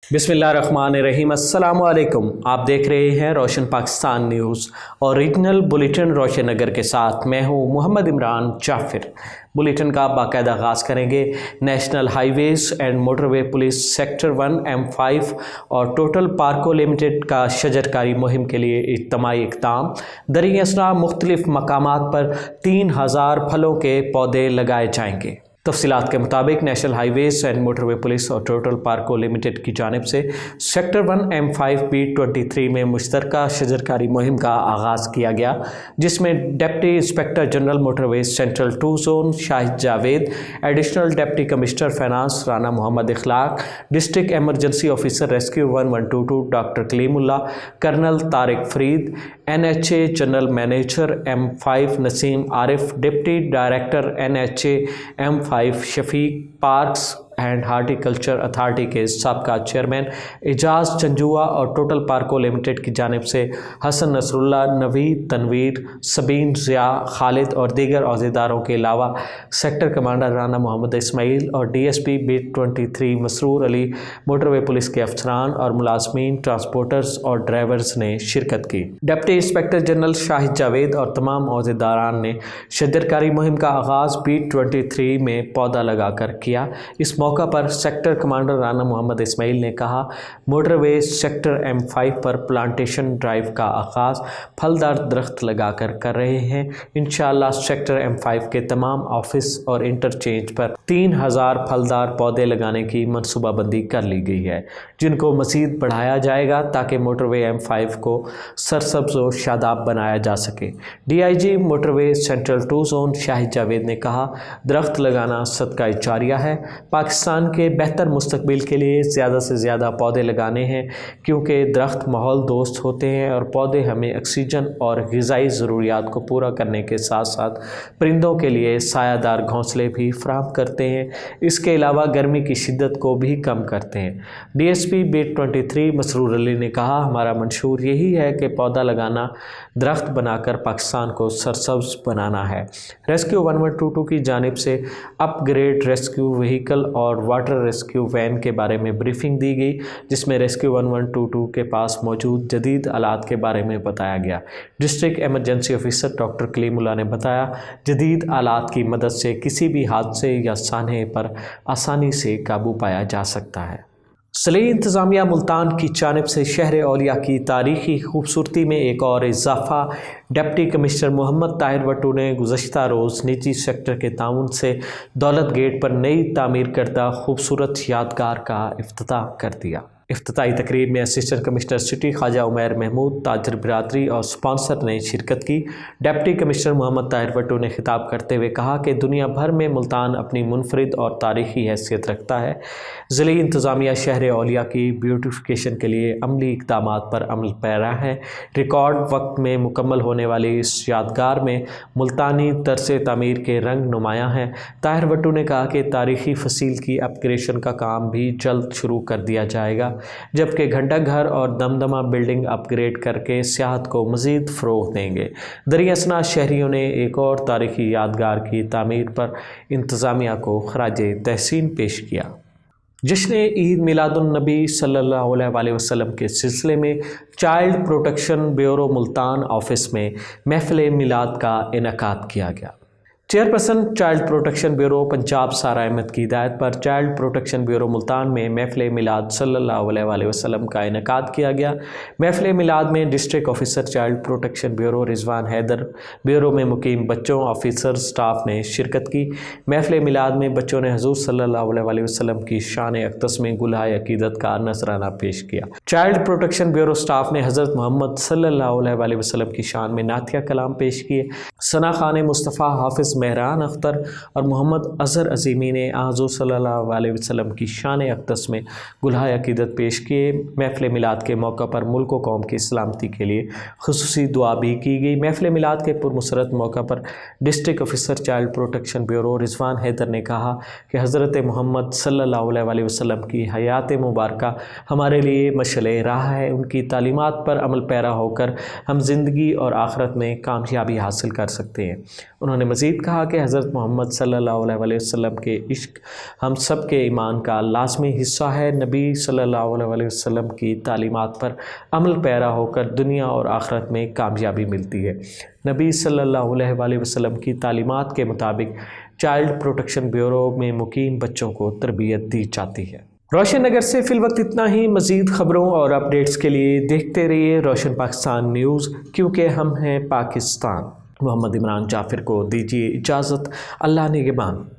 बिस्मिल्लाहिर्रहमानिर्रहीम। अस्सलाम वालेकुम। आप देख रहे हैं रोशन पाकिस्तान न्यूज़ और रीजनल बुलेटिन रोशन नगर के साथ मैं हूं मोहम्मद इमरान जाफिर। बुलेटिन का बाकायदा आगाज़ करेंगे national highways and motorway police sector 1 M5 और टोटल पार्को लिमिटेड का शजरकारी मुहिम के लिए इज्तमाही इक़दाम। दरी असना मुख्तलिफ मकामात पर 3000 फलों के पौधे लगाए जाएंगे। तफसीलात के मुताबिक national highways and motorway police और टोटल पार्को लिमिटेड की जानिब से सेक्टर 1 M5 B23 में मुश्तरका शजरकारी मुहिम का आगाज़ किया गया, जिसमें deputy inspector general motorway central 2 zone Shahid Javed, additional deputy commissioner finance Rana Mohammad Ikhlaq, district emergency officer rescue 1122 doctor Kalimullah, colonel Tariq Farid, NHA general manager M5 Naseem Arif, deputy director NHA M5 Shafiq, parks and horticulture authority के साबका chairman Ejaz चंजुआ और टोटल पार्को लिमिटेड की जानिब से हसन नसरुल्ला, नवीद तनवीर, सबीन ज़िया, खालिद और दीगर अहदेदारों के अलावा सेक्टर कमांडर राना मोहम्मद इस्माइल और DSP B23 Masroor Ali, motorway police के अफसरान और मुलाजमीन, ट्रांसपोर्टर्स और ड्राइवर्स ने शिरकत की। Deputy inspector general Shahid Javed और तमाम अहदेदारान ने शजरकारी मुहिम का आगाज़ B23 में पौधा लगाकर किया। इस मौका पर सेक्टर कमांडर राना मोहम्मद इस्माइल ने कहा, मोटरवे सेक्टर M5 पर प्लांटेशन ड्राइव का आगाज़ फलदार दरख्त लगाकर कर रहे हैं। इंशाअल्लाह सेक्टर M5 के तमाम ऑफिस और इंटरचेंज पर 3000 फलदार पौधे लगाने की मनसूबाबंदी कर ली गई है, जिनको मज़ीद बढ़ाया जाएगा ताकि मोटरवे M5 को सरसब्ज व शादाब बनाया जा सके। DIG motorway central 2 zone Shahid Javed ने कहा, दरख्त लगाना सदका जारिया है। पाकिस्तान के बेहतर मुस्तकबिल के लिए ज़्यादा से ज़्यादा पौधे लगाने हैं, क्योंकि दरख्त माहौल दोस्त होते हैं और पौधे हमें ऑक्सीजन और ग़िज़ाई ज़रूरियात को पूरा करने के साथ साथ परिंदों के लिए सायादार घोंसले भी फराहम करते हैं। इसके अलावा गर्मी की शिद्दत को भी कम करते हैं। DSP B23 मसरूर अली ने कहा, हमारा मंशूर यही है कि पौधा लगाना, दरख्त बनाकर पाकिस्तान को सरसब्ज बनाना है। रेस्क्यू 1122 की जानिब से अपग्रेड रेस्क्यू व्हीकल और वाटर रेस्क्यू वैन के बारे में ब्रीफिंग दी गई, जिसमें रेस्क्यू 1122 के पास मौजूद जदीद आलात के बारे में बताया गया। District emergency officer doctor Kalimulla ने बताया, जदीद आलात की मदद से किसी भी हादसे या सान्हे पर आसानी से काबू पाया जा सकता है। ज़िले इंतज़ामिया मुल्तान की जानिब से शहर औलिया की तारीख़ी खूबसूरती में एक और इजाफ़ा। डिप्टी कमिश्नर मोहम्मद ताहिर वट्टू ने गुज़श्ता रोज़ निजी सेक्टर के ताउन से दौलत गेट पर नई तामीर करदा खूबसूरत यादगार का इफ्तिताह कर दिया। इफ्तिताही तकरीब में assistant commissioner city Khwaja Umair Mahmood, ताजर बिरादरी और स्पॉन्सर ने शिरकत की। डिप्टी कमिश्नर मोहम्मद ताहिर वट्टू ने खिताब करते हुए कहा कि दुनिया भर में मुल्तान अपनी मुनफरिद और तारीख़ी हैसियत रखता है। ज़िले इंतज़ामिया शहर औलिया की ब्यूटिफिकेशन के लिए अमली इक़दामात पर अमल पैरा है। रिकॉर्ड वक्त में मुकम्मल होने वाली इस यादगार में मुल्तानी तर्स तामीर के रंग नुमायाँ हैं। ताहिर वट्टू ने कहा कि तारीख़ी फसील की अपग्रेडेशन का काम भी जल्द शुरू कर दिया जाएगा, जबकि घंटा घर और दमदमा बिल्डिंग अपग्रेड करके सियाहत को मज़ीद फ़रोग़ देंगे। दरी असना शहरियों ने एक और तारीख़ी यादगार की तामीर पर इंतज़ामिया को ख़राजे तहसीन पेश किया। जश्न ईद मिलादुन नबी सल्लल्लाहु अलैहि वसल्लम के सिलसिले में child protection bureau Multan office में महफ़िल मिलाद का इनेकाद किया गया। Chairperson child protection bureau Punjab सारा अहमद की हिदायत पर चाइल्ड प्रोटेक्शन ब्यूरो मुल्तान में महफ़िल मिलाद सल्लल्लाहु अलैहि वसल्लम का इनेकाद किया गया। महफ़िल मिलाद में district officer child protection bureau Rizwan Haider, bureau में मुकीम बच्चों, ऑफिसर, स्टाफ ने शिरकत की। महफ़िल मिलाद में बच्चों ने हज़ूर सल्लल्लाहु अलैहि वसल्लम की शान अक़दस में गुलहाए अक़ीदत का नजराना पेश किया। चाइल्ड प्रोटेक्शन ब्यूरो स्टाफ ने हज़रत मोहम्मद सल्लल्लाहु अलैहि वसल्लम की शान में नातिया कलाम पेश किए। सना खान मुस्तफ़ा, हाफिज़ मेहरान अख्तर और मोहम्मद अज़हर अज़ीमी ने हुज़ूर सल्लल्लाहु अलैहि वसल्लम की शान अक़दस में गुलहाए अक़ीदत पेश किए। महफ़िल मिलाद के मौका पर मुल्क व कौम की सलामती के लिए ख़ुसूसी दुआ भी की गई। महफ़िल मिलाद के पुरमसरत मौका पर district officer child protection bureau Rizwan Haider ने कहा कि हज़रत मोहम्मद सल्लल्लाहु अलैहि वसल्लम की हयात मुबारका हमारे लिए मशअल राह है। उनकी तालीमात पर अमल पैरा होकर हम ज़िंदगी और आखिरत में कामयाबी हासिल कर सकते हैं। उन्होंने मज़ीद کہا کہ حضرت محمد صلی اللہ علیہ وسلم کے عشق ہم سب کے ایمان کا لازمی حصہ ہے۔ نبی صلی اللہ علیہ وسلم کی تعلیمات پر عمل پیرا ہو کر دنیا اور آخرت میں کامیابی ملتی ہے۔ نبی صلی اللہ علیہ وسلم کی تعلیمات کے مطابق چائلڈ پروٹیکشن بیورو میں مقیم بچوں کو تربیت دی جاتی ہے۔ روشن نگر سے فی الوقت اتنا ہی۔ مزید خبروں اور اپڈیٹس کے لیے دیکھتے رہیے روشن پاکستان نیوز، کیونکہ ہم ہیں پاکستان۔ محمد عمران جعفر کو دیجیے اجازت۔ اللہ نگہبان۔